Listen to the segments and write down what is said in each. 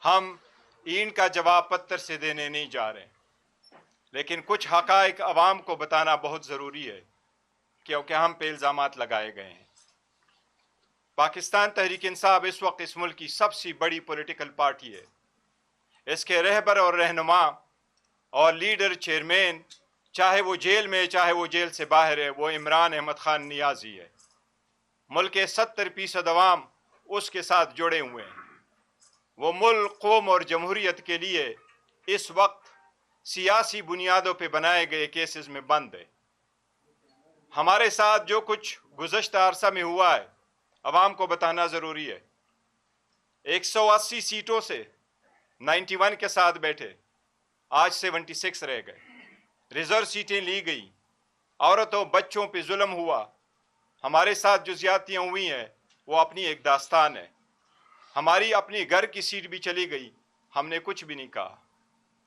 ہم اینٹ کا جواب پتھر سے دینے نہیں جا رہے، لیکن کچھ حقائق عوام کو بتانا بہت ضروری ہے کیونکہ ہم پہ الزامات لگائے گئے ہیں۔ پاکستان تحریک انصاف اس وقت اس ملک کی سب سے بڑی پولیٹیکل پارٹی ہے۔ اس کے رہبر اور رہنما اور لیڈر چیئرمین، چاہے وہ جیل میں چاہے وہ جیل سے باہر ہے، وہ عمران احمد خان نیازی ہے۔ ملک کے 70% عوام اس کے ساتھ جڑے ہوئے ہیں۔ وہ ملک، قوم اور جمہوریت کے لیے اس وقت سیاسی بنیادوں پہ بنائے گئے کیسز میں بند ہے۔ ہمارے ساتھ جو کچھ گزشتہ عرصہ میں ہوا ہے عوام کو بتانا ضروری ہے۔ 180 سیٹوں سے 91 کے ساتھ بیٹھے، آج 76 رہ گئے۔ ریزرو سیٹیں لی گئی، عورتوں بچوں پہ ظلم ہوا۔ ہمارے ساتھ جو زیادتیاں ہوئی ہیں وہ اپنی ایک داستان ہے۔ ہماری اپنی گھر کی سیٹ بھی چلی گئی، ہم نے کچھ بھی نہیں کہا۔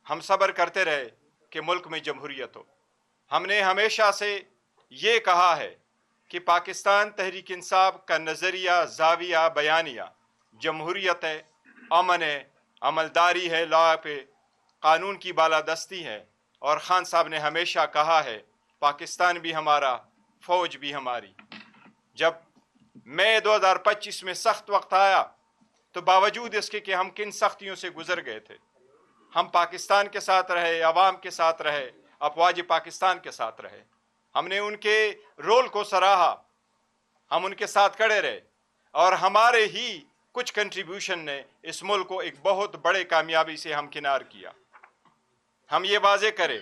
ہم صبر کرتے رہے کہ ملک میں جمہوریت ہو۔ ہم نے ہمیشہ سے یہ کہا ہے کہ پاکستان تحریک انصاف کا نظریہ، زاویہ، بیانیہ جمہوریت ہے، امن ہے، عملداری ہے، لا پہ قانون کی بالادستی ہے۔ اور خان صاحب نے ہمیشہ کہا ہے پاکستان بھی ہمارا، فوج بھی ہماری۔ جب مئی 2025 میں سخت وقت آیا تو باوجود اس کے کہ ہم کن سختیوں سے گزر گئے تھے، ہم پاکستان کے ساتھ رہے، عوام کے ساتھ رہے، افواج پاکستان کے ساتھ رہے۔ ہم نے ان کے رول کو سراہا، ہم ان کے ساتھ کھڑے رہے، اور ہمارے ہی کچھ کنٹریبیوشن نے اس ملک کو ایک بہت بڑے کامیابی سے ہمکنار کیا۔ ہم یہ واضح کریں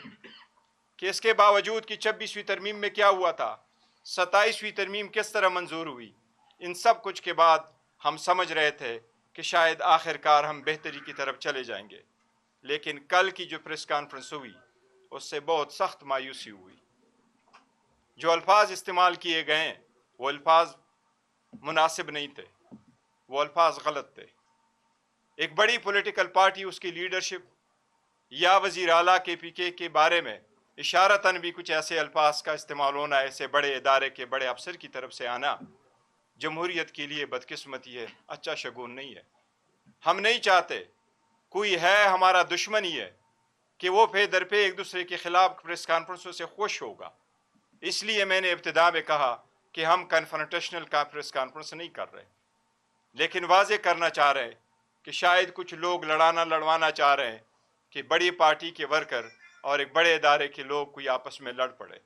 کہ اس کے باوجود کہ 26ویں ترمیم میں کیا ہوا تھا، 27ویں ترمیم کس طرح منظور ہوئی، ان سب کچھ کے بعد ہم سمجھ رہے تھے کہ شاید آخر کار ہم بہتری کی طرف چلے جائیں گے، لیکن کل کی جو پریس کانفرنس ہوئی اس سے بہت سخت مایوسی ہوئی۔ جو الفاظ استعمال کیے گئے ہیں وہ الفاظ مناسب نہیں تھے، وہ الفاظ غلط تھے۔ ایک بڑی پولیٹیکل پارٹی، اس کی لیڈرشپ یا وزیر اعلیٰ KPK کے بارے میں اشارتاً بھی کچھ ایسے الفاظ کا استعمال ہونا، ایسے بڑے ادارے کے بڑے افسر کی طرف سے آنا، جمہوریت کے لیے بدقسمتی ہے، اچھا شگون نہیں ہے۔ ہم نہیں چاہتے کوئی ہے ہمارا دشمن ہی ہے کہ وہ پہ در پہ ایک دوسرے کے خلاف پریس کانفرنسوں سے خوش ہوگا۔ اس لیے میں نے ابتدا میں کہا کہ ہم کنفرنٹیشنل پریس کانفرنس نہیں کر رہے، لیکن واضح کرنا چاہ رہے کہ شاید کچھ لوگ لڑوانا چاہ رہے ہیں کہ بڑی پارٹی کے ورکر اور ایک بڑے ادارے کے لوگ کوئی آپس میں لڑ پڑے۔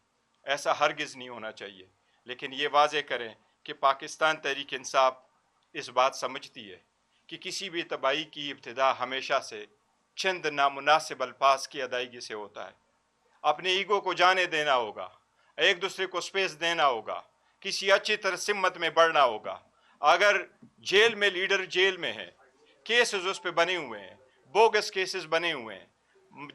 ایسا ہرگز نہیں ہونا چاہیے، لیکن یہ واضح کریں کہ پاکستان تحریک انصاف اس بات سمجھتی ہے کہ کسی بھی تباہی کی ابتدا ہمیشہ سے چند نامناسب الفاظ کی ادائیگی سے ہوتا ہے۔ اپنے ایگو کو جانے دینا ہوگا، ایک دوسرے کو سپیس دینا ہوگا، کسی اچھی طرح سمت میں بڑھنا ہوگا۔ اگر جیل میں لیڈر جیل میں ہے، کیسز اس پہ بنے ہوئے ہیں، بوگس کیسز بنے ہوئے ہیں،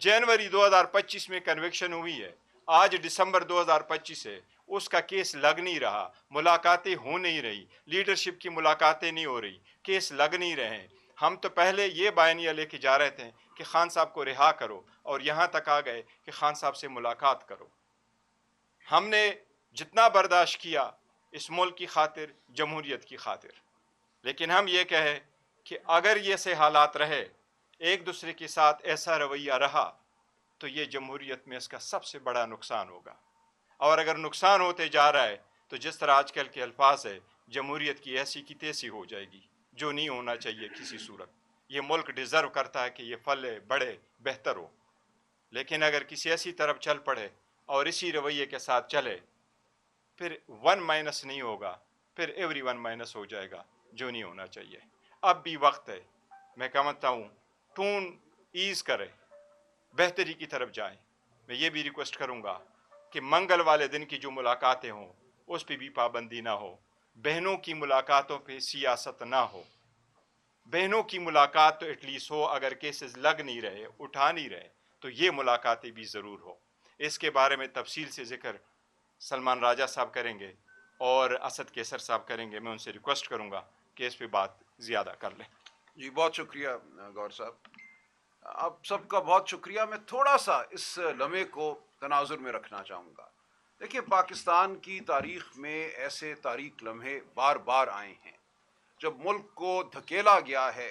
جنوری 2025 میں کنوکشن ہوئی ہے، آج دسمبر 2025 ہے، اس کا کیس لگ نہیں رہا، ملاقاتیں ہو نہیں رہی، لیڈرشپ کی ملاقاتیں نہیں ہو رہی، کیس لگ نہیں رہے ہیں۔ ہم تو پہلے یہ بیانیہ لے کے جا رہے تھے کہ خان صاحب کو رہا کرو، اور یہاں تک آ گئے کہ خان صاحب سے ملاقات کرو۔ ہم نے جتنا برداشت کیا اس ملک کی خاطر، جمہوریت کی خاطر، لیکن ہم یہ کہیں کہ اگر یہ سے حالات رہے، ایک دوسرے کے ساتھ ایسا رویہ رہا، تو یہ جمہوریت میں اس کا سب سے بڑا نقصان ہوگا۔ اور اگر نقصان ہوتے جا رہا ہے تو جس طرح آج کل کے الفاظ ہے، جمہوریت کی ایسی کی تیسی ہو جائے گی، جو نہیں ہونا چاہیے کسی صورت۔ یہ ملک ڈیزرو کرتا ہے کہ یہ پھلے بڑے بہتر ہو، لیکن اگر کسی ایسی طرف چل پڑے اور اسی رویے کے ساتھ چلے، پھر 1 مائنس نہیں ہوگا، پھر ایوری 1 مائنس ہو جائے گا، جو نہیں ہونا چاہیے۔ اب بھی وقت ہے، میں کہتا ہوں ٹون ایز کرے، بہتری کی طرف جائیں۔ میں یہ بھی ریکویسٹ کروں گا کہ منگل والے دن کی جو ملاقاتیں ہوں اس پہ بھی پابندی نہ ہو، بہنوں کی ملاقاتوں پہ سیاست نہ ہو۔ بہنوں کی ملاقات تو ایٹ لیسٹ ہو، اگر کیسز لگ نہیں رہے، اٹھا نہیں رہے، تو یہ ملاقاتیں بھی ضرور ہو۔ اس کے بارے میں تفصیل سے ذکر سلمان راجہ صاحب کریں گے اور اسد کیسر صاحب کریں گے۔ میں ان سے ریکویسٹ کروں گا کہ اس پہ بات زیادہ کر لیں۔ جی بہت شکریہ گور صاحب، آپ سب کا بہت شکریہ۔ میں تھوڑا سا اس لمحے کو تناظر میں رکھنا چاہوں گا۔ دیکھیے، پاکستان کی تاریخ میں ایسے تاریک لمحے بار بار آئے ہیں جب ملک کو دھکیلا گیا ہے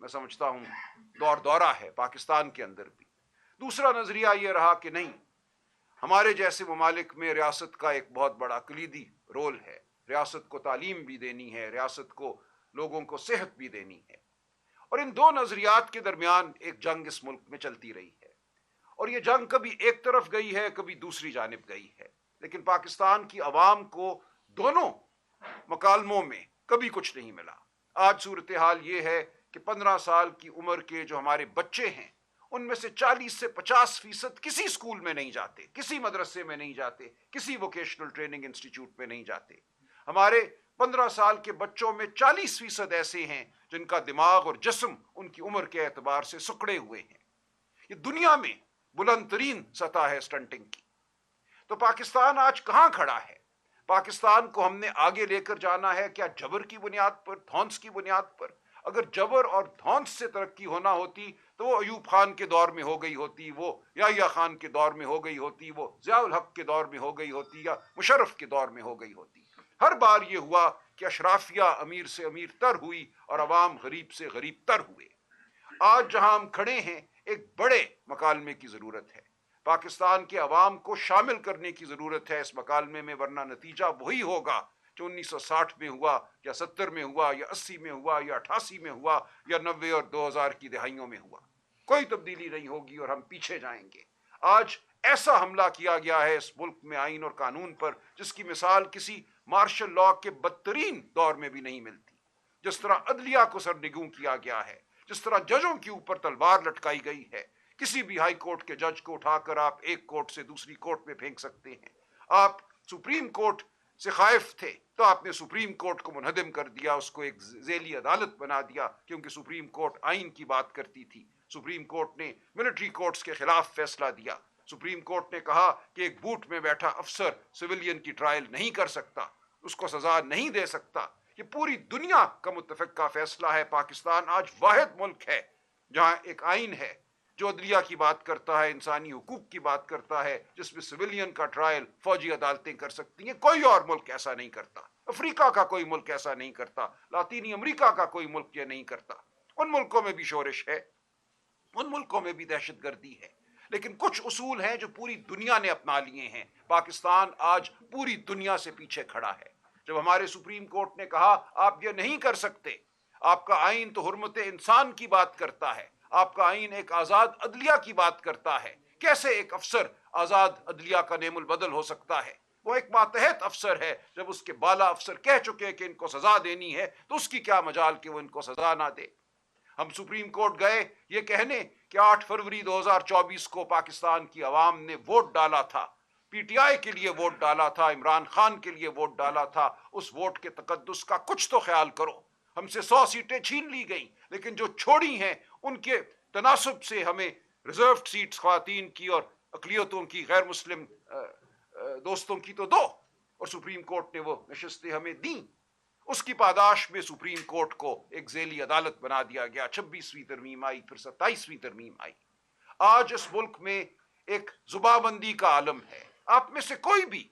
میں سمجھتا ہوں دور دورہ ہے پاکستان کے اندر بھی۔ دوسرا نظریہ یہ رہا کہ نہیں، ہمارے جیسے ممالک میں ریاست کا ایک بہت بڑا کلیدی رول ہے، ریاست کو تعلیم بھی دینی ہے، ریاست کو لوگوں کو صحت بھی دینی ہے، اور ان دو نظریات کے درمیان ایک جنگ اس ملک میں چلتی رہی ہے، اور یہ جنگ کبھی ایک طرف گئی ہے، کبھی دوسری جانب گئی ہے، لیکن پاکستان کی عوام کو دونوں مکالموں میں کبھی کچھ نہیں ملا۔ آج صورتحال یہ ہے کہ 15 سال کی عمر کے جو ہمارے بچے ہیں، ان میں سے 40 سے 50% کسی اسکول میں نہیں جاتے، کسی مدرسے میں نہیں جاتے، کسی ووکیشنل ٹریننگ انسٹیٹیوٹ میں نہیں جاتے۔ ہمارے 15 سال کے بچوں میں 40% ایسے ہیں جن کا دماغ اور جسم ان کی عمر کے اعتبار سے سکڑے ہوئے ہیں۔ یہ دنیا میں بلند ترین سطح ہے سٹنٹنگ کی۔ تو پاکستان آج کہاں کھڑا ہے؟ پاکستان کو ہم نے آگے لے کر جانا ہے کیا جبر کی بنیاد پر، دھونس کی بنیاد پر؟ اگر جبر اور دھونس سے ترقی ہونا ہوتی تو وہ ایوب خان کے دور میں ہو گئی ہوتی، وہ یحییٰ خان کے دور میں ہو گئی ہوتی، وہ ضیاء الحق کے دور میں ہو گئی ہوتی، یا مشرف کے دور میں ہو گئی ہوتی۔ ہر بار یہ ہوا کہ اشرافیہ امیر سے امیر تر ہوئی اور عوام غریب سے غریب تر ہوئے۔ آج جہاں ہم کھڑے ہیں ایک بڑے مکالمے کی ضرورت ہے، پاکستان کے عوام کو شامل کرنے کی ضرورت ہے اس مکالمے میں، ورنہ نتیجہ وہی ہوگا جو 1960 میں ہوا، یا 70 میں ہوا، یا 80 میں ہوا، یا 88 میں ہوا، یا 90 اور 2000 کی دہائیوں میں ہوا۔ کوئی تبدیلی نہیں ہوگی اور ہم پیچھے جائیں گے۔ آج ایسا حملہ کیا گیا ہے اس ملک میں آئین اور قانون پر جس کی مثال کسی مارشل لاء کے بدترین دور میں بھی نہیں ملتی۔ جس طرح عدلیہ کو سرنگوں کیا گیا ہے، جس طرح ججوں کے اوپر تلوار لٹکائی گئی ہے، کسی بھی ہائی کورٹ کے جج کو اٹھا کر آپ ایک کورٹ سے دوسری کورٹ میں پھینک سکتے ہیں۔ آپ سپریم کورٹ سے خائف تھے تو آپ نے سپریم کورٹ کو منہدم کر دیا، اس کو ایک ذیلی عدالت بنا دیا، کیونکہ سپریم کورٹ آئین کی بات کرتی تھی۔ سپریم کورٹ نے ملٹری کورٹس کے خلاف فیصلہ دیا۔ سپریم کورٹ نے کہا کہ ایک بوٹ میں بیٹھا افسر سویلین کی ٹرائل نہیں کر سکتا، اس کو سزا نہیں دے سکتا۔ یہ پوری دنیا کا متفقہ فیصلہ ہے۔ پاکستان آج واحد ملک ہے جہاں ایک آئین ہے جو عدلیہ کی بات کرتا ہے، انسانی حقوق کی بات کرتا ہے، جس میں سویلین کا ٹرائل فوجی عدالتیں کر سکتی ہیں۔ کوئی اور ملک ایسا نہیں کرتا، افریقہ کا کوئی ملک ایسا نہیں کرتا، لاطینی امریکہ کا کوئی ملک یہ نہیں کرتا۔ ان ملکوں میں بھی شورش ہے، ان ملکوں میں بھی دہشت گردی ہے، لیکن کچھ اصول ہیں جو پوری دنیا نے اپنا لیے ہیں۔ پاکستان آج پوری دنیا سے پیچھے کھڑا ہے۔ جب ہمارے سپریم کورٹ نے کہا آپ یہ نہیں کر سکتے، آپ کا آئین تو حرمت انسان کی بات کرتا ہے، آپ کا آئین ایک آزاد عدلیہ کی بات کرتا ہے، کیسے ایک افسر آزاد عدلیہ کا نعم البدل ہو سکتا ہے؟ وہ ایک ماتحت افسر ہے، جب اس کے بالا افسر کہہ چکے کہ ان کو سزا دینی ہے تو اس کی کیا مجال کہ وہ ان کو سزا نہ دے۔ ہم سپریم کورٹ گئے یہ کہنے کہ 8 فروری 2024 کو پاکستان کی عوام نے ووٹ ڈالا تھا، پی ٹی آئی کے لیے ووٹ ڈالا تھا، عمران خان کے لیے ووٹ ڈالا تھا، اس ووٹ کے تقدس کا کچھ تو خیال کرو۔ ہم سے 100 سیٹیں چھین لی گئیں، لیکن جو چھوڑی ہیں ان کے تناسب سے ہمیں ریزروڈ سیٹس خواتین کی اور اقلیتوں کی، غیر مسلم دوستوں کی تو دو، اور سپریم کورٹ نے وہ نشستیں ہمیں دیں۔ اس کی پاداش میں سپریم کورٹ کو ایک ذیلی عدالت بنا دیا گیا، 26ویں ترمیم آئی، پھر 27ویں ترمیم آئی۔ آج اس ملک میں ایک زبابندی کا عالم ہے، آپ میں سے کوئی بھی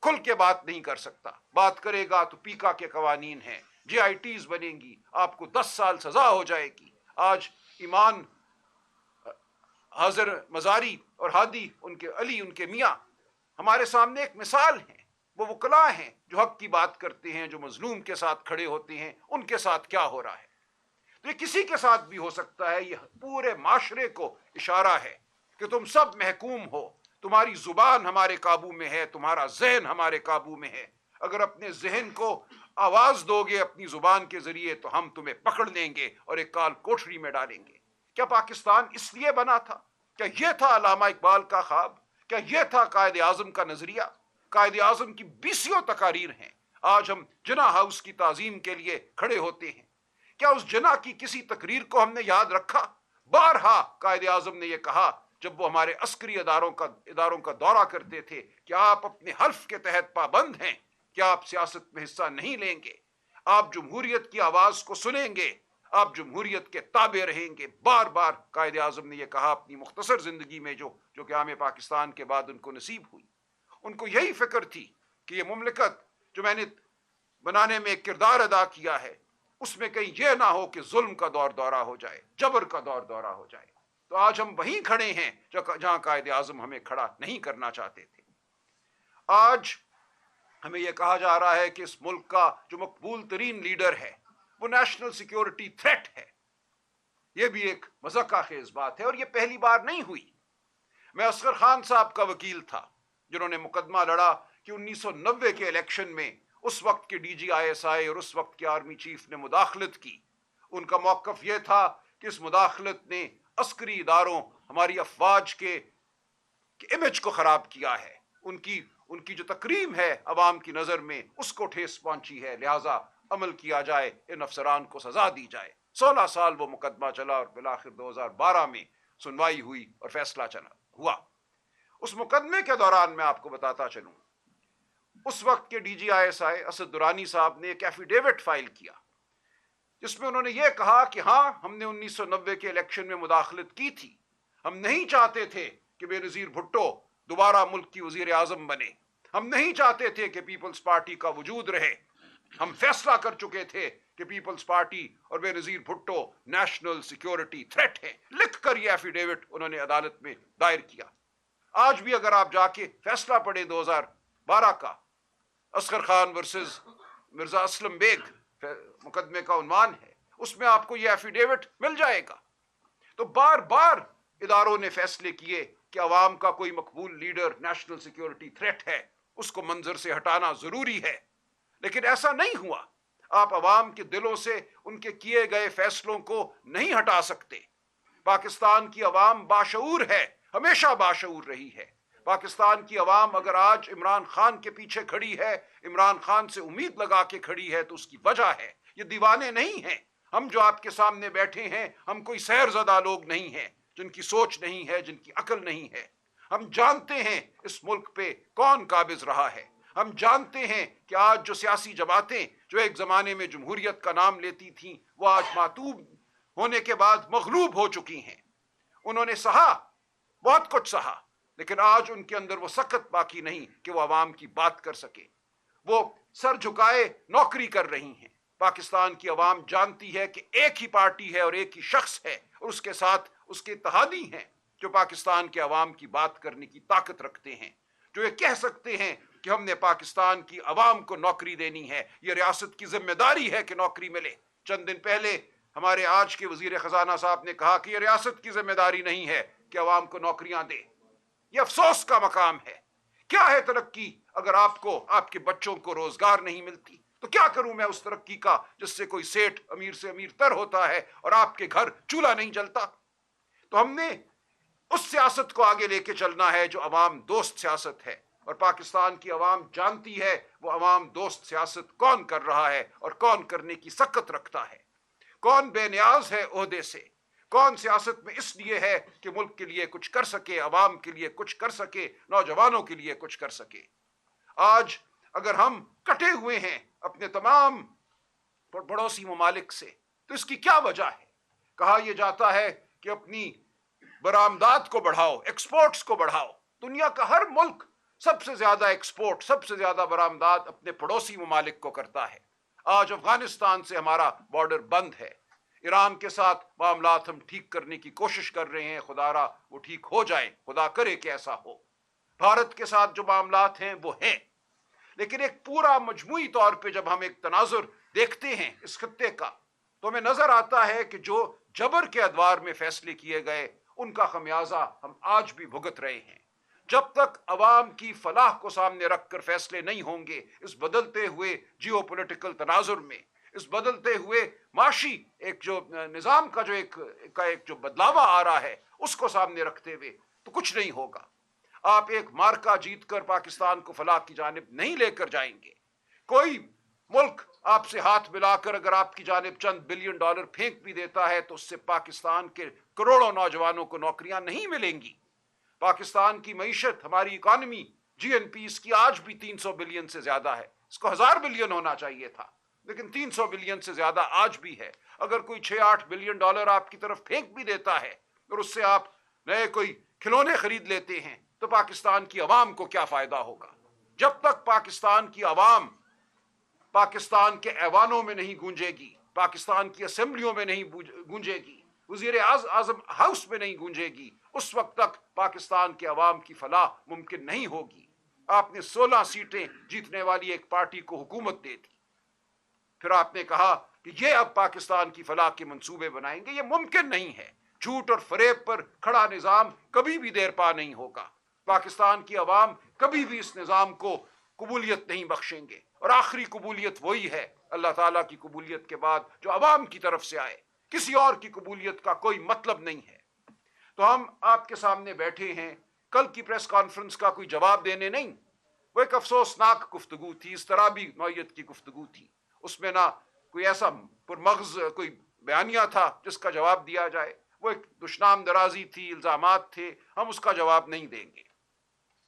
کھل کے بات نہیں کر سکتا، بات کرے گا تو پیکا کے قوانین ہیں، جے آئی ٹیز بنیں گی، آپ کو 10 سال سزا ہو جائے گی۔ آج ایمان حاضر مزاری اور ہادی ان کے علی ان کے میاں ہمارے سامنے ایک مثال ہیں، وہ وکلاء ہیں جو حق کی بات کرتے ہیں، جو مظلوم کے ساتھ کھڑے ہوتے ہیں، ان کے ساتھ کیا ہو رہا ہے؟ تو یہ کسی کے ساتھ بھی ہو سکتا ہے۔ یہ پورے معاشرے کو اشارہ ہے کہ تم سب محکوم ہو، تمہاری زبان ہمارے قابو میں ہے، تمہارا ذہن ہمارے قابو میں ہے۔ اگر اپنے ذہن کو آواز دو گے اپنی زبان کے ذریعے تو ہم تمہیں پکڑ لیں گے اور ایک کال کوٹری میں ڈالیں گے۔ کیا پاکستان اس لیے بنا تھا؟ کیا یہ تھا علامہ اقبال کا خواب؟ کیا یہ تھا قائد اعظم کا نظریہ؟ قائد اعظم کی 20 تقاریر ہیں، آج ہم جناح ہاؤس کی تعظیم کے لیے کھڑے ہوتے ہیں۔ کیا اس جناح کی کسی تقریر کو ہم نے یاد رکھا؟ بارہا قائد اعظم نے یہ کہا جب وہ ہمارے عسکری اداروں کا دورہ کرتے تھے کہ آپ اپنے حلف کے تحت پابند ہیں، کیا آپ سیاست میں حصہ نہیں لیں گے، آپ جمہوریت کی آواز کو سنیں گے، آپ جمہوریت کے تابع رہیں گے۔ بار بار قائد اعظم نے یہ کہا اپنی مختصر زندگی میں جو قیام پاکستان کے بعد ان کو نصیب ہوئی۔ ان کو یہی فکر تھی کہ یہ مملکت جو میں نے بنانے میں ایک کردار ادا کیا ہے، اس میں کہیں یہ نہ ہو کہ ظلم کا دور دورہ ہو جائے, جبر کا دور دورہ ہو جائے. تو آج ہم وہیں کھڑے ہیں جہاں قائد اعظم ہمیں کھڑا نہیں کرنا چاہتے تھے. آج ہمیں یہ کہا جا رہا ہے کہ اس ملک کا جو مقبول ترین لیڈر ہے وہ نیشنل سیکیورٹی تھریٹ ہے. یہ بھی ایک مذاقہ خیز بات ہے, اور یہ پہلی بار نہیں ہوئی. میں اصغر خان صاحب کا وکیل تھا جنہوں نے مقدمہ لڑا کہ 1990 کے الیکشن میں اس وقت کے ڈی جی آئی ایس آئی اور اس وقت کے آرمی چیف نے مداخلت کی. ان کا موقف یہ تھا کہ اس مداخلت نے عسکری اداروں, ہماری افواج کے امیج کو خراب کیا ہے, ان کی جو تکریم ہے عوام کی نظر میں اس کو ٹھیس پہنچی ہے, لہٰذا عمل کیا جائے, ان افسران کو سزا دی جائے. 16 سال وہ مقدمہ چلا اور بالآخر 2012 میں سنوائی ہوئی اور فیصلہ ہوا. اس مقدمے کے دوران میں آپ کو بتاتا چلوں, اس وقت کے D G I S I Asad Durrani صاحب نے ایک ایفیڈیوٹ فائل کیا جس میں انہوں نے یہ کہا کہ ہاں ہم نے 1990 کے الیکشن میں مداخلت کی تھی, ہم نہیں چاہتے تھے کہ بے نظیر بھٹو دوبارہ ملک کی وزیر اعظم بنے, ہم نہیں چاہتے تھے کہ پیپلز پارٹی کا وجود رہے, ہم فیصلہ کر چکے تھے کہ پیپلز پارٹی اور بے نظیر بھٹو نیشنل سیکیورٹی تھریٹ ہے. لکھ کر یہ ایفیڈیوٹ انہوں نے عدالت میں دائر کیا. آج بھی اگر آپ جا کے فیصلہ پڑھیں 2012 کا, اصغر خان ورسز مرزا اسلم بیگ مقدمے کا عنوان ہے, اس میں آپ کو یہ ایفیڈیوٹ مل جائے گا. تو بار بار اداروں نے فیصلے کیے کہ عوام کا کوئی مقبول لیڈر نیشنل سیکیورٹی تھریٹ ہے, اس کو منظر سے ہٹانا ضروری ہے, لیکن ایسا نہیں ہوا. آپ عوام کے دلوں سے ان کے کیے گئے فیصلوں کو نہیں ہٹا سکتے. پاکستان کی عوام باشعور ہے, ہمیشہ باشعور رہی ہے. پاکستان کی عوام اگر آج عمران خان کے پیچھے کھڑی ہے, عمران خان سے امید لگا کے کھڑی ہے, تو اس کی وجہ ہے یہ دیوانے نہیں ہیں. ہم جو آپ کے سامنے بیٹھے ہیں ہم کوئی سیر زدہ لوگ نہیں ہیں جن کی سوچ نہیں ہے, جن کی عقل نہیں ہے. ہم جانتے ہیں اس ملک پہ کون قابض رہا ہے. ہم جانتے ہیں کہ آج جو سیاسی جماعتیں جو ایک زمانے میں جمہوریت کا نام لیتی تھیں وہ آج معتوب ہونے کے بعد مغلوب ہو چکی ہیں. انہوں نے سہا, بہت کچھ سہا, لیکن آج ان کے اندر وہ سخت باقی نہیں کہ وہ عوام کی بات کر سکے. وہ سر جھکائے نوکری کر رہی ہیں. پاکستان کی عوام جانتی ہے کہ ایک ہی پارٹی ہے اور ایک ہی شخص ہے, اور اس کے ساتھ اس کے اتحادی ہیں جو پاکستان کے عوام کی بات کرنے کی طاقت رکھتے ہیں, جو یہ کہہ سکتے ہیں کہ ہم نے پاکستان کی عوام کو نوکری دینی ہے, یہ ریاست کی ذمہ داری ہے کہ نوکری ملے. چند دن پہلے ہمارے آج کے وزیر خزانہ صاحب نے کہا کہ یہ ریاست کی ذمہ داری نہیں ہے کہ عوام کو نوکریاں دے. یہ افسوس کا مقام ہے. کیا ہے ترقی اگر آپ کو آپ کے بچوں کو روزگار نہیں ملتی؟ تو کیا کروں میں اس ترقی کا جس سے کوئی سیٹ امیر سے امیر تر ہوتا ہے اور آپ کے گھر چولہا نہیں جلتا؟ تو ہم نے اس سیاست کو آگے لے کے چلنا ہے جو عوام دوست سیاست ہے, اور پاکستان کی عوام جانتی ہے وہ عوام دوست سیاست کون کر رہا ہے اور کون کرنے کی سکت رکھتا ہے, کون بے نیاز ہے عہدے سے, کون سیاست میں اس لیے ہے کہ ملک کے لیے کچھ کر سکے, عوام کے لیے کچھ کر سکے, نوجوانوں کے لیے کچھ کر سکے. آج اگر ہم کٹے ہوئے ہیں اپنے تمام پڑوسی ممالک سے تو اس کی کیا وجہ ہے؟ کہا یہ جاتا ہے کہ اپنی برآمدات کو بڑھاؤ, ایکسپورٹس کو بڑھاؤ. دنیا کا ہر ملک سب سے زیادہ ایکسپورٹ, سب سے زیادہ برآمدات اپنے پڑوسی ممالک کو کرتا ہے. آج افغانستان سے ہمارا بارڈر بند ہے, ایران کے ساتھ معاملات ہم ٹھیک کرنے کی کوشش کر رہے ہیں, خدا را وہ ٹھیک ہو جائیں, خدا کرے کہ ایسا ہو. بھارت کے ساتھ جو معاملات ہیں وہ ہیں, لیکن ایک پورا مجموعی طور پہ جب ہم ایک تناظر دیکھتے ہیں اس خطے کا تو ہمیں نظر آتا ہے کہ جو جبر کے ادوار میں فیصلے کیے گئے ان کا خمیازہ ہم آج بھی بھگت رہے ہیں. جب تک عوام کی فلاح کو سامنے رکھ کر فیصلے نہیں ہوں گے اس بدلتے ہوئے جیو پولیٹیکل تناظر میں, اس بدلتے ہوئے معاشی ایک جو نظام کا جو بدلاوا آ رہا ہے اس کو سامنے رکھتے ہوئے تو کچھ نہیں ہوگا. آپ ایک مارکا جیت کر پاکستان کو فلاح کی جانب نہیں لے کر جائیں گے. کوئی ملک آپ سے ہاتھ ملا کر اگر آپ کی جانب چند بلین ڈالر پھینک بھی دیتا ہے تو اس سے پاکستان کے کروڑوں نوجوانوں کو نوکریاں نہیں ملیں گی. پاکستان کی معیشت, ہماری اکانومی, جی این پی اس کی آج بھی 300 بلین سے زیادہ ہے. اس کو 1000 بلین ہونا چاہیے تھا, لیکن 300 بلین سے زیادہ آج بھی ہے. اگر کوئی 6-8 بلین ڈالر آپ کی طرف پھینک بھی دیتا ہے اور اس سے آپ نئے کوئی کھلونے خرید لیتے ہیں تو پاکستان کی عوام کو کیا فائدہ ہوگا؟ جب تک پاکستان کی عوام پاکستان کے ایوانوں میں نہیں گونجے گی, پاکستان کی اسمبلیوں میں نہیں گونجے گی، وزیر اعظم ہاؤس میں نہیں گونجے گی، اس وقت تک پاکستان کے عوام کی فلاح ممکن نہیں ہوگی۔ آپ نے 16 سیٹیں جیتنے والی ایک پارٹی کو حکومت دے دی، پھر آپ نے کہا کہ یہ اب پاکستان کی فلاح کے منصوبے بنائیں گے۔ یہ ممکن نہیں ہے۔ جھوٹ اور فریب پر کھڑا نظام کبھی بھی دیر پا نہیں ہوگا۔ پاکستان کی عوام کبھی بھی اس نظام کو قبولیت نہیں بخشیں گے، اور آخری قبولیت وہی ہے اللہ تعالیٰ کی قبولیت کے بعد جو عوام کی طرف سے آئے۔ کسی اور کی قبولیت کا کوئی مطلب نہیں ہے۔ تو ہم آپ کے سامنے بیٹھے ہیں، کل کی پریس کانفرنس کا کوئی جواب دینے نہیں، وہ ایک افسوسناک گفتگو تھی، اس طرح بھی نوعیت کی گفتگو تھی، اس میں نہ کوئی ایسا پرمغز کوئی بیانیہ تھا جس کا جواب دیا جائے، وہ ایک دشنام درازی تھی، الزامات تھے، ہم اس کا جواب نہیں دیں گے۔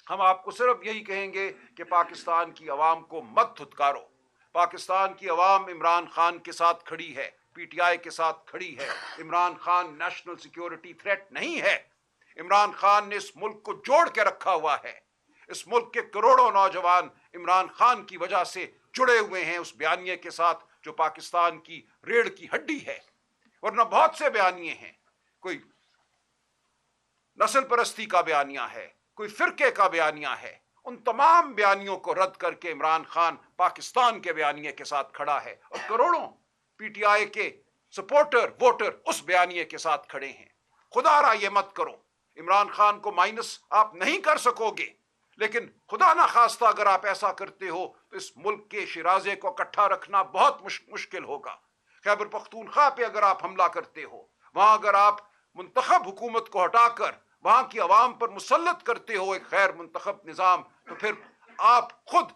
ہم آپ کو صرف یہی کہیں گے کہ پاکستان کی عوام کو مت دھتکارو۔ پاکستان کی عوام عمران خان کے ساتھ کھڑی ہے، پی ٹی آئی کے ساتھ کھڑی ہے۔ Imran Khan national security threat نہیں ہے۔ عمران خان نے اس ملک کو جوڑ کے رکھا ہوا ہے۔ اس ملک کے کروڑوں نوجوان عمران خان کی وجہ سے جڑے ہوئے ہیں اس بیانیے کے ساتھ جو پاکستان کی ریڑھ کی ہڈی ہے، ورنہ بہت سے بیانیے ہیں، کوئی نسل پرستی کا بیانیہ ہے، کوئی فرقے کا بیانیہ ہے، ان تمام بیانیوں کو رد کر کے عمران خان پاکستان کے بیانیے کے ساتھ کھڑا ہے، اور کروڑوں پی ٹی آئی کے سپورٹر ووٹر اس بیانیے کے ساتھ کھڑے ہیں۔ خدا را یہ مت کرو، عمران خان کو مائنس آپ نہیں کر سکو گے، لیکن خدا نہ خواستہ اگر آپ ایسا کرتے ہو تو اس ملک کے شیرازے کو اکٹھا رکھنا بہت مشکل ہوگا۔ خیبر پختونخوا پہ اگر آپ حملہ کرتے ہو، وہاں اگر آپ منتخب حکومت کو ہٹا کر وہاں کی عوام پر مسلط کرتے ہو ایک غیر منتخب نظام، تو پھر آپ خود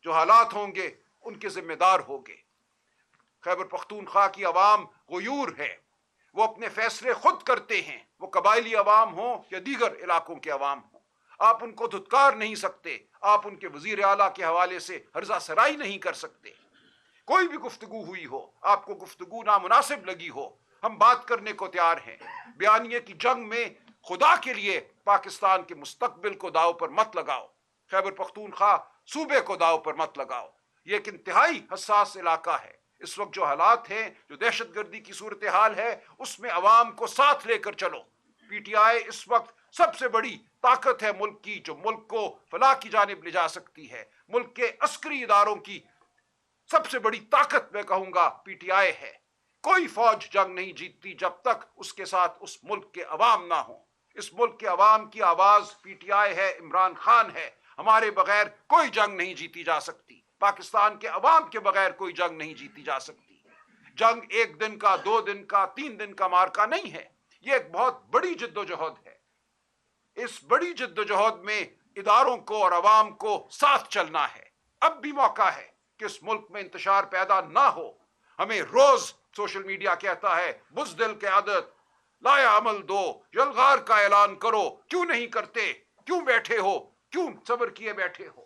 جو حالات ہوں گے ان کے ذمہ دار ہوگے۔ خیبر پختونخوا کی عوام غیور ہے، وہ اپنے فیصلے خود کرتے ہیں، وہ قبائلی عوام ہوں یا دیگر علاقوں کے عوام ہوں۔ آپ ان کو دھتکار نہیں سکتے، آپ ان کے وزیر اعلیٰ کے حوالے سے ہرزہ سرائی نہیں کر سکتے۔ کوئی بھی گفتگو ہوئی ہو، آپ کو گفتگو نامناسب لگی ہو، ہم بات کرنے کو تیار ہیں۔ بیانیے کی جنگ میں خدا کے لیے پاکستان کے مستقبل کو داؤ پر مت لگاؤ، خیبر پختونخوا صوبے کو داؤ پر مت لگاؤ۔ یہ ایک انتہائی حساس علاقہ ہے۔ اس وقت جو حالات ہیں، جو دہشت گردی کی صورتحال ہے، اس میں عوام کو ساتھ لے کر چلو۔ پی ٹی آئی اس وقت سب سے بڑی طاقت ہے ملک کی، جو ملک کو فلاح کی جانب لے جا سکتی ہے۔ ملک کے عسکری اداروں کی سب سے بڑی طاقت میں کہوں گا پی ٹی آئی ہے۔ کوئی فوج جنگ نہیں جیتتی جب تک اس کے ساتھ اس ملک کے عوام نہ ہوں۔ اس ملک کے عوام کی آواز پی ٹی آئی ہے، عمران خان ہے۔ ہمارے بغیر کوئی جنگ نہیں جیتی جا سکتی، پاکستان کے عوام کے بغیر کوئی جنگ نہیں جیتی جا سکتی۔ جنگ ایک دن کا، 2 دن کا، 3 دن کا مارکا نہیں ہے، یہ ایک بہت بڑی جد و جہد ہے۔ اس بڑی جد و جہد میں اداروں کو اور عوام کو ساتھ چلنا ہے۔ اب بھی موقع ہے کہ اس ملک میں انتشار پیدا نہ ہو۔ ہمیں روز سوشل میڈیا کہتا ہے بزدل کے عادت، لایا عمل دو، یلغار کا اعلان کرو، کیوں نہیں کرتے؟ کیوں بیٹھے ہو؟ کیوں صبر کیے بیٹھے ہو؟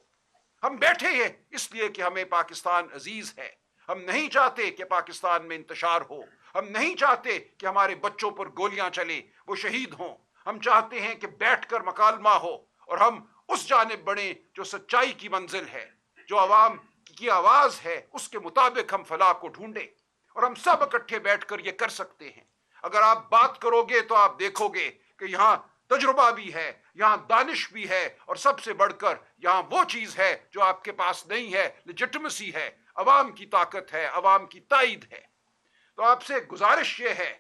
ہم بیٹھے ہیں اس لیے کہ ہمیں پاکستان عزیز ہے۔ ہم نہیں چاہتے کہ پاکستان میں انتشار ہو، ہم نہیں چاہتے کہ ہمارے بچوں پر گولیاں چلیں، وہ شہید ہوں۔ ہم چاہتے ہیں کہ بیٹھ کر مکالمہ ہو اور ہم اس جانب بڑھیں جو سچائی کی منزل ہے، جو عوام کی آواز ہے، اس کے مطابق ہم فلاح کو ڈھونڈیں، اور ہم سب اکٹھے بیٹھ کر یہ کر سکتے ہیں۔ اگر آپ بات کرو گے تو آپ دیکھو گے کہ یہاں تجربہ بھی ہے، یہاں دانش بھی ہے، اور سب سے بڑھ کر یہاں وہ چیز ہے جو آپ کے پاس نہیں ہے، لیجٹمیسی ہے، عوام کی طاقت ہے، عوام کی تائید ہے۔ تو آپ سے گزارش یہ ہے،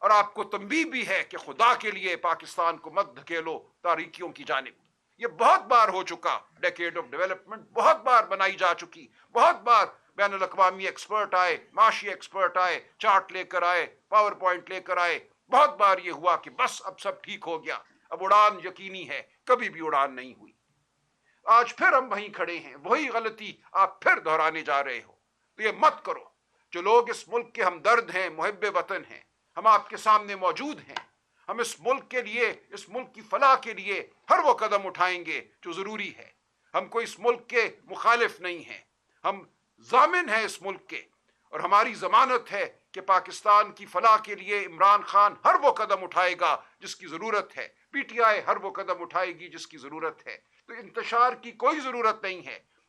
اور آپ کو تنبیہ بھی ہے کہ خدا کے لیے پاکستان کو مت دھکیلو تاریکیوں کی جانب۔ یہ بہت بار ہو چکا، ڈیکیڈ آف ڈیولپمنٹ بہت بار بنائی جا چکی، بہت بار بین الاقوامی ایکسپرٹ آئے، معاشی ایکسپرٹ آئے، چارٹ لے کر آئے، پاور پوائنٹ لے کر آئے، بہت بار یہ ہوا کہ بس اب سب ٹھیک ہو گیا، اب اڑان یقینی ہے، کبھی بھی اڑان نہیں ہوئی۔ آج پھر ہم وہیں کھڑے ہیں، وہی غلطی آپ پھر دہرانے جا رہے ہو، تو یہ مت کرو۔ جو لوگ اس ملک کے ہمدرد ہیں، محب وطن ہیں، ہم آپ کے سامنے موجود ہیں۔ ہم اس ملک کے لیے، اس ملک کی فلاح کے لیے ہر وہ قدم اٹھائیں گے جو ضروری ہے۔ ہم کوئی اس ملک کے مخالف نہیں ہیں، ہم ضامن ہیں اس ملک کے، اور ہماری ضمانت ہے کہ پاکستان کی فلاح کے لیے عمران خان ہر وہ قدم اٹھائے گا جس کی ضرورت ہے، پی ٹی آئی ہر وہ قدم اٹھائے گی جس کی ضرورت ہے۔ تو انتشار کی کوئی ضرورت نہیں ہے۔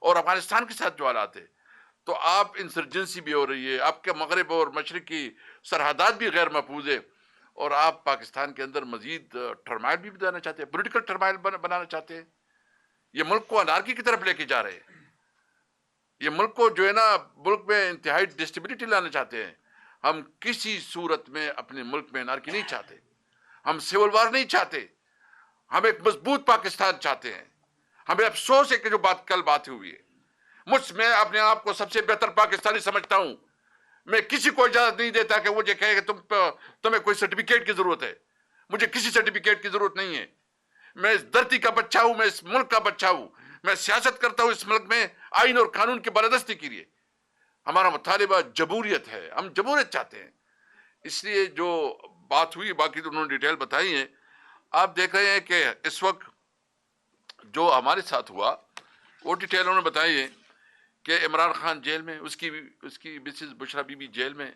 اور افغانستان کے ساتھ جو حالات تھے، تو آپ انسرجنسی بھی ہو رہی ہے، آپ کے مغرب اور مشرق کی سرحدات بھی غیر محفوظ ہے، اور آپ پاکستان کے اندر مزید ٹرمائل بھی بنانا چاہتے ہیں، پولیٹیکل ٹرمائل بنانا چاہتے ہیں. یہ ملک کو انارکی کی طرف لے کے جا رہے ہیں. یہ ملک کو جو ہے نا، ملک میں انتہائی ڈسٹیبلٹی لانا چاہتے ہیں. ہم کسی صورت میں اپنے ملک میں انارکی نہیں چاہتے. ہم سول وار نہیں چاہتے. ہم ایک مضبوط پاکستان چاہتے ہیں. ہمیں افسوس ہے کہ جو کل بات ہوئی ہے، میں اپنے آپ کو سب سے بہتر پاکستانی سمجھتا ہوں. میں کسی کو اجازت نہیں دیتا کہ مجھے کہے کہ تمہیں کوئی سرٹیفکیٹ کی ضرورت ہے. مجھے کسی سرٹیفکیٹ کی ضرورت نہیں ہے. میں اس دھرتی کا بچہ ہوں، میں اس ملک کا بچہ ہوں. میں سیاست کرتا ہوں اس ملک میں آئین اور قانون کی بالادستی کے لیے. ہمارا مطالبہ جمہوریت ہے، ہم جمہوریت چاہتے ہیں. اس لیے جو بات ہوئی، باقی تو انہوں نے ڈیٹیل بتائی ہیں. آپ دیکھ رہے ہیں کہ اس وقت جو ہمارے ساتھ ہوا وہ ڈیٹیل انہوں نے بتائی ہے کہ عمران خان جیل میں، اس کی Mrs Bushra be be jail میں.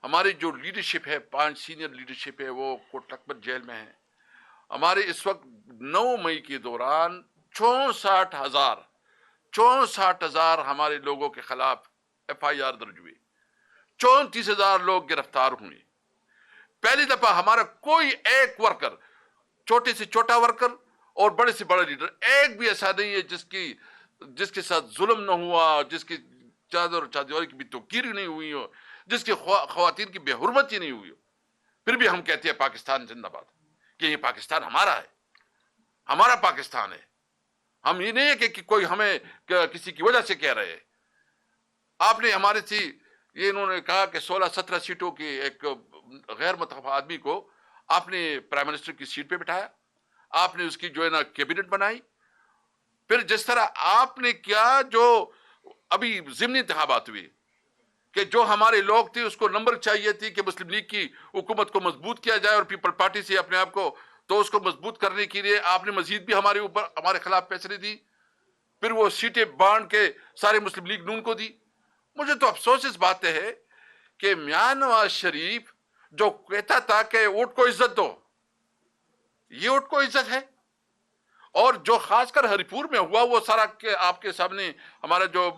ہماری جو لیڈرشپ ہے، 5 سینئر لیڈرشپ ہے، وہ کوٹ لکھپت جیل میں ہے. ہمارے اس وقت 9 مئی کے دوران 64,000 ہمارے لوگوں کے خلاف FIR درج ہوئے. 34,000 لوگ گرفتار ہوئے. پہلی دفعہ ہمارا کوئی ایک ورکر، چھوٹے سے چھوٹا ورکر اور بڑے سے بڑا لیڈر، ایک بھی ایسا نہیں ہے جس کے ساتھ ظلم نہ ہوا، جس کی چادر اور چادری کی بھی توقیر نہیں ہوئی ہو، جس کی خواتین کی بے حرمتی نہیں ہوئی ہو. پھر بھی ہم کہتے ہیں پاکستان زندہ باد، کہ یہ پاکستان ہمارا ہے، ہمارا پاکستان ہے. ہم یہ نہیں ہے کہ کوئی ہمیں کسی کی وجہ سے کہہ رہے ہیں. آپ نے ہمارے تھی، یہ انہوں نے کہا کہ 16-17 سیٹوں کی ایک غیر متفق آدمی کو آپ نے پرائم منسٹر کی سیٹ پہ بٹھایا. آپ نے اس کی جو ہے نا کیبنٹ بنائی. پھر جس طرح آپ نے کیا، جو ابھی ضمنی انتخابات ہوئے، کہ جو ہمارے لوگ تھے اس کو نمبر چاہیے تھی کہ مسلم لیگ کی حکومت کو مضبوط کیا جائے اور پیپل پارٹی سے اپنے آپ کو، تو اس کو مضبوط کرنے کے لیے آپ نے مزید بھی ہمارے خلاف فیصلے دی. پھر وہ سیٹیں بانٹ کے سارے مسلم لیگ نون کو دی. مجھے تو افسوس اس بات ہے کہ میاں نواز شریف جو کہتا تھا کہ ووٹ کو عزت دو، یہ ووٹ کو عزت ہے. اور جو خاص کر ہری پور میں ہوا، وہ سارا آپ کے سامنے ہمارا جو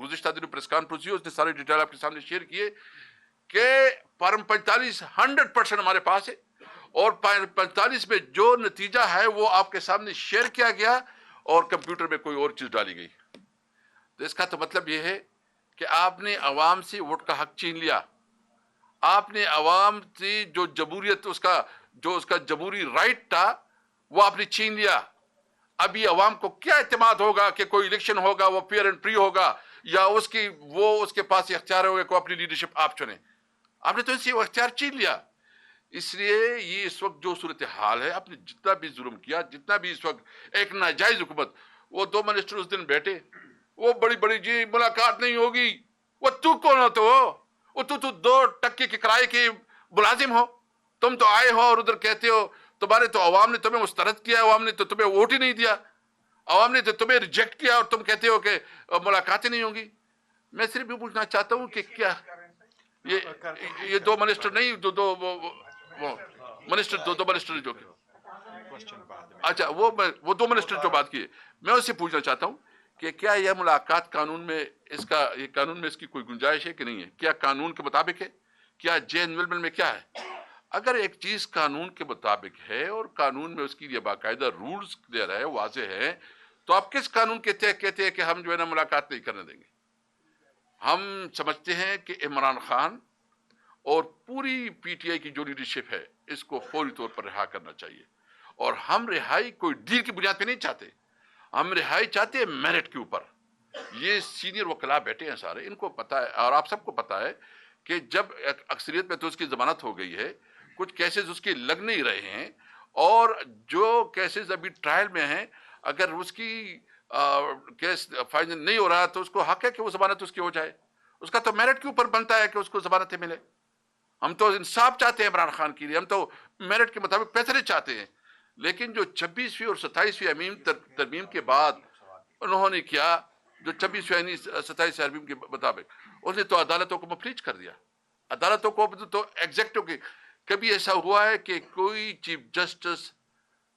گزشتہ دنوں پریس کانفرنس ہوئی، اس نے سارے ڈیٹیل آپ کے سامنے شیئر کیے کہ فارم 45 100% ہمارے پاس ہے، اور 45 میں جو نتیجہ ہے وہ آپ کے سامنے شیئر کیا گیا اور کمپیوٹر میں کوئی اور چیز ڈالی گئی. تو اس کا تو مطلب یہ ہے کہ آپ نے عوام سے ووٹ کا حق چھین لیا. آپ نے عوام سے جو جمہوریت، اس کا جمہوری رائٹ تھا، وہ آپ نے چھین لیا. ابھی عوام کو کیا اعتماد ہوگا کہ کوئی الیکشن ہوگا وہ فیئر اینڈ فری ہوگا، یا اس کے پاس اختیار ہوگا کہ اپنی لیڈرشپ آپ چنیں؟ آپ نے تو اسی اختیار چھین لیا. اس لیے یہ اس وقت جو صورتحال ہے، آپ نے جتنا بھی ظلم کیا، جتنا بھی اس وقت ایک ناجائز حکومت، وہ 2 منسٹر اس دن بیٹھے، وہ بڑی جی ملاقات نہیں ہوگی. وہ تو کون ہو؟ وہ تو 2 ٹکے کے کرائے کے ملازم ہو. تم تو آئے ہو اور ادھر کہتے ہو تمہارے تو عوام نے تمہیں مسترد کیا، عوام نے تو تمہیں ووٹ ہی نہیں دیا، عوام نے تو تمہیں ریجیکٹ کیا، اور تم کہتے ہو کہ ملاقاتیں نہیں ہوں گی. میں صرف یہ پوچھنا چاہتا ہوں کہ کیا یہ 2 منسٹر نہیں، دو منسٹر جو اچھا، وہ 2 منسٹر جو بات کی، میں اس سے پوچھنا چاہتا ہوں کہ کیا یہ ملاقات قانون میں اس کی کوئی گنجائش ہے کہ نہیں ہے؟ کیا قانون کے مطابق ہے؟ کیا جے-این-ویلمن میں کیا ہے؟ اگر ایک چیز قانون کے مطابق ہے اور قانون میں اس کی یہ باقاعدہ رولز دے رہا ہے، واضح ہے، تو آپ کس قانون کے تحت کہتے ہیں کہ ہم جو ہے نا ملاقات نہیں کرنے دیں گے؟ ہم سمجھتے ہیں کہ عمران خان اور پوری PTI کی جو لیڈرشپ ہے، اس کو فوری طور پر رہا کرنا چاہیے. اور ہم رہائی کوئی ڈیل کی بنیاد پہ نہیں چاہتے، ہم رہائی چاہتے ہیں میرٹ کے اوپر. یہ سینئر وکلاء بیٹھے ہیں سارے، ان کو پتا ہے اور آپ سب کو پتا ہے کہ جب اکثریت میں تو اس کی ضمانت ہو گئی ہے، کچھ کیسز اس کے لگ نہیں رہے ہیں، اور جو کیسز ابھی ٹرائل میں ہیں، اگر اس کی کیس فائنل نہیں ہو رہا تو اس کو حق ہے کہ وہ ضمانت اس کی ہو جائے. اس کا تو میرٹ کے اوپر بنتا ہے کہ اس کو ضمانتیں ملے. ہم تو انصاف چاہتے ہیں عمران خان کے لیے، ہم تو میرٹ کے مطابق فیصلے چاہتے ہیں. لیکن جو 26ویں اور 27ویں ترمیم کے بعد انہوں نے کیا، جو 26ویں 27 ترمیم کے مطابق انہوں نے تو عدالتوں کو مفلج کر دیا. عدالتوں کو تو ایگزیکٹو کی کبھی ایسا ہوا ہے کہ کوئی چیف جسٹس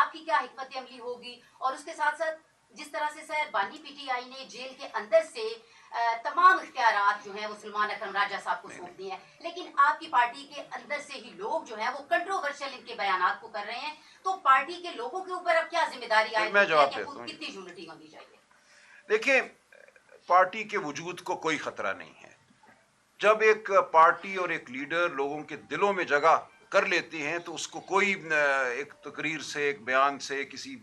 آپ کی کیا حکمت عملی ہوگی؟ اور اس کے ساتھ ساتھ جس طرح سے سر بانی پی ٹی آئی نے جیل کے اندر سے تمام اختیارات جو ہیں وہ سلمان اکرم راجہ صاحب کو سونپ دیے ہیں، لیکن آپ کی پارٹی کے اندر سے ہی لوگ جو ہیں وہ کنٹروورشل ان کے بیانات کو کر رہے ہیں، تو پارٹی کے لوگوں کے اوپر اب کیا ذمہ داری آئے میں جواب کہ دیتا ہوں۔ کتنی یونٹی ہونی چاہیے؟ دیکھیں، پارٹی کے وجود کو کوئی خطرہ نہیں ہے۔ جب ایک پارٹی اور ایک لیڈر لوگوں کے دلوں میں جگہ کر لیتے ہیں تو اس کو کوئی ایک تقریر سے، ایک بیان سے، کسی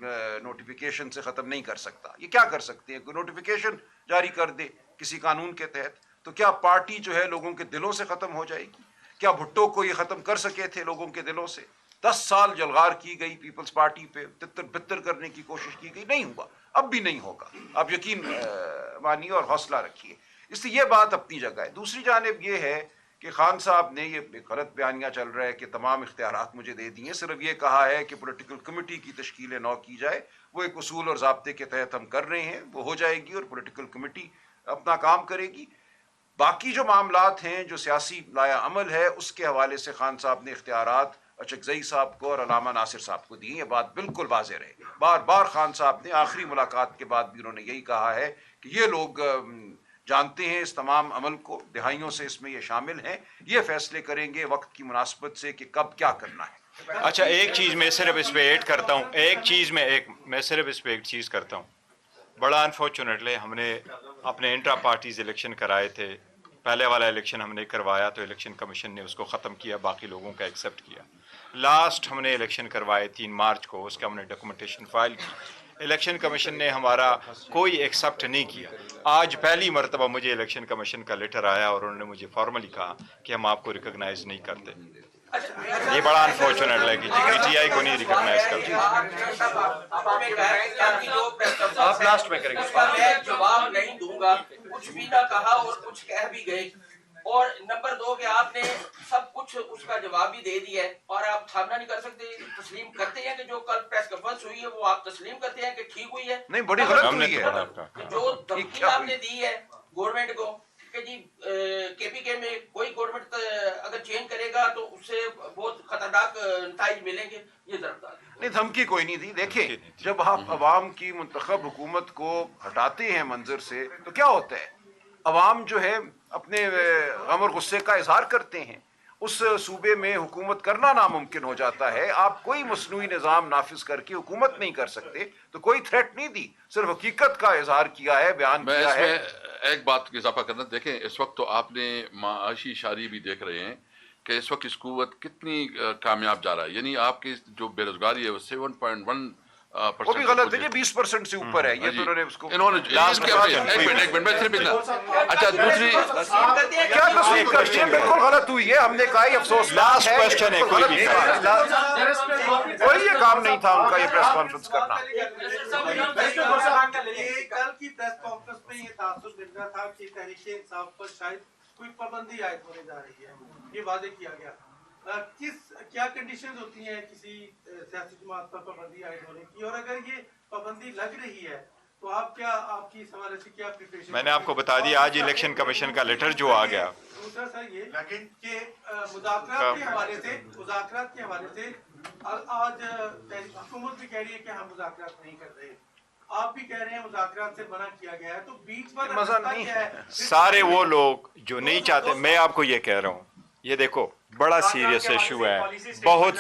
نوٹیفیکیشن سے ختم نہیں کر سکتا۔ یہ کیا کر سکتے ہیں؟ کوئی نوٹیفیکیشن جاری کر دے کسی قانون کے تحت، تو کیا پارٹی جو ہے لوگوں کے دلوں سے ختم ہو جائے گی؟ کیا بھٹو کو یہ ختم کر سکے تھے لوگوں کے دلوں سے؟ 10 سال جلغار کی گئی پیپلز پارٹی پہ، تتر بتر کرنے کی کوشش کی گئی، نہیں ہوا، اب بھی نہیں ہوگا۔ آپ یقین مانیے اور حوصلہ رکھیے۔ اس لیے یہ بات اپنی جگہ ہے۔ دوسری جانب یہ ہے کہ خان صاحب نے یہ ایک غلط بیانیہ چل رہا ہے کہ تمام اختیارات مجھے دے دیے، صرف یہ کہا ہے کہ پولیٹیکل کمیٹی کی تشکیل نو کی جائے، وہ ایک اصول اور ضابطے کے تحت ہم کر رہے ہیں، وہ ہو جائے گی اور پولیٹیکل کمیٹی اپنا کام کرے گی۔ باقی جو معاملات ہیں، جو سیاسی لایا عمل ہے، اس کے حوالے سے خان صاحب نے اختیارات اچکزئی صاحب کو اور علامہ ناصر صاحب کو دی۔ یہ بات بالکل واضح رہے۔ بار بار خان صاحب نے آخری ملاقات کے بعد بھی انہوں نے یہی کہا ہے کہ یہ لوگ جانتے ہیں اس تمام عمل کو، دہائیوں سے اس میں یہ شامل ہیں، یہ فیصلے کریں گے وقت کی مناسبت سے کہ کب کیا کرنا ہے۔ اچھا، ایک چیز میں صرف اس پہ ایڈ کرتا ہوں، میں صرف اس پہ ایک چیز کرتا ہوں۔ بڑا انفارچونیٹلی ہم نے اپنے انٹرا پارٹیز الیکشن کرائے تھے، پہلے والا الیکشن ہم نے کروایا تو الیکشن کمیشن نے اس کو ختم کیا، باقی لوگوں کا ایکسیپٹ کیا۔ لاسٹ ہم نے الیکشن کروائے 3 مارچ کو، اس کا ہم نے ڈاکومنٹیشن فائل کی، الیکشن کمیشن نے ہمارا کوئی ایکسیپٹ نہیں کیا۔ آج پہلی مرتبہ مجھے الیکشن کمیشن کا لیٹر آیا اور انہوں نے مجھے فارملی کہا کہ ہم آپ کو ریکگنائز نہیں کرتے۔ یہ بڑا انفارچونیٹ ہے کہ پی ٹی آئی کو نہیں ریکگنائز کرتے۔ آپ لاسٹ میں کریں گے۔ میں جواب نہیں دوں گا، کچھ بھی نہ کہا اور کچھ کہہ بھی گئے، اور نمبر 2 کہ آپ نے سب کچھ اس کا جواب بھی دے دیا ہے اور آپ سامنا نہیں کر سکتے، تسلیم کرتے ہیں کہ جو کل پریس کانفرنس ہوئی ہے وہ آپ تسلیم کرتے ہیں کہ ٹھیک ہوئی ہے؟ نہیں، بڑی غلط ہوئی ہے۔ جو دھمکی آپ نے دی ہے گورنمنٹ کو کہ جی کے پی کے میں کوئی گورنمنٹ اگر چینج کرے گا تو اس سے بہت خطرناک نتائج ملیں گے، یہ ضرور نہیں، دھمکی کوئی نہیں دی۔ دیکھیں، جب آپ عوام کی منتخب حکومت کو ہٹاتے ہیں منظر سے تو کیا ہوتا ہے؟ عوام جو ہے اپنے غم اور غصے کا اظہار کرتے ہیں، اس صوبے میں حکومت کرنا ناممکن ہو جاتا ہے۔ آپ کوئی مصنوعی نظام نافذ کر کے حکومت نہیں کر سکتے، تو کوئی تھریٹ نہیں دی، صرف حقیقت کا اظہار کیا ہے، بیان کیا ہے۔ میں اس میں ایک بات اضافہ کرنا، دیکھیں اس وقت تو آپ نے معاشی اشاریے بھی دیکھ رہے ہیں کہ اس وقت اس قوت کتنی کامیاب جا رہا ہے، یعنی آپ کی جو بے روزگاری ہے وہ 7.1 وہ بھی غلط ہے، یہ 20% سے اوپر ہے۔ یہ تو انہوں نے اس کو انہوں نے لاسٹ ایک منٹ میں صرف اچھا دوسری کیا تصویر کرتے ہیں، بالکل غلط ہوئی ہے۔ ہم نے کہا یہ افسوس لاسٹ کوشچن ہے، کوئی بھی کوئی یہ کام نہیں تھا ان کا یہ پریس کانفرنس کرنا۔ کل کی پریس کانفرنس میں یہ تاثر مل رہا تھا کہ تحریک انصاف پر شاید کوئی پابندی عائد ہونے جا رہی ہے، یہ واضح کیا گیا۔ کیا کنڈیشنز ہوتی ہیں کسی سیاسی جماعت پر پابندی عائد ہونے کی، اور اگر یہ پابندی لگ رہی ہے تو آپ کی اس حوالے سے کیا پریپریشن؟ میں نے آپ کو بتا دیا آج الیکشن کمیشن کا لیٹر جو آ گیا، دوسرا سر یہ کہ مذاکرات کے حوالے سے آج حکومت بھی کہہ رہی ہے کہ ہم مذاکرات نہیں کر رہے، آپ بھی کہہ رہے ہیں مذاکرات سے منع کیا گیا ہے، تو بیچ میں مزہ نہیں ہے۔ سارے وہ لوگ جو نہیں چاہتے، میں آپ کو یہ کہہ رہا ہوں، یہ دیکھو بڑا سیریس ایشو ہے، بہت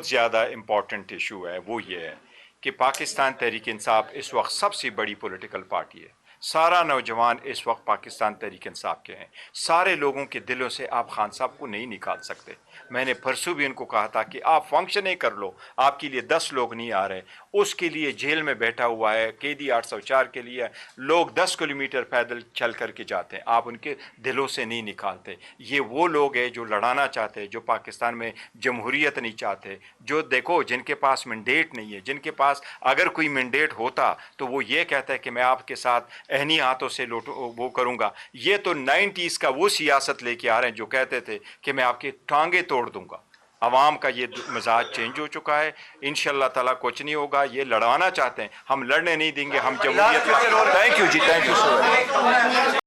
زیادہ امپورٹنٹ ایشو ہے، وہ یہ ہے کہ پاکستان تحریک انصاف اس وقت سب سے بڑی پولیٹیکل پارٹی ہے۔ سارا نوجوان اس وقت پاکستان تحریک انصاف کے ہیں، سارے لوگوں کے دلوں سے آپ خان صاحب کو نہیں نکال سکتے۔ میں نے پرسوں بھی ان کو کہا تھا کہ آپ فنکشن ہی کر لو، آپ کے لیے 10 لوگ نہیں آ رہے، اس کے لیے جیل میں بیٹھا ہوا ہے قیدی 804 کے لیے لوگ 10 کلومیٹر پیدل چل کر کے جاتے ہیں، آپ ان کے دلوں سے نہیں نکالتے۔ یہ وہ لوگ ہیں جو لڑانا چاہتے ہیں، جو پاکستان میں جمہوریت نہیں چاہتے، جو دیکھو جن کے پاس مینڈیٹ نہیں ہے، جن کے پاس اگر کوئی مینڈیٹ ہوتا تو وہ یہ کہتا ہے کہ میں آپ کے ساتھ اہنی ہاتھوں سے وہ کروں گا۔ یہ تو 90s کا وہ سیاست لے کے آ رہے ہیں جو کہتے تھے کہ میں آپ کی ٹانگیں توڑ دوں گا۔ عوام کا یہ مزاج چینج ہو چکا ہے، انشاءاللہ تعالیٰ کچھ نہیں ہوگا۔ یہ لڑوانا چاہتے ہیں، ہم لڑنے نہیں دیں گے، ہم جمہوریت۔ تھینک یو جی، تھینک یو سو مچ۔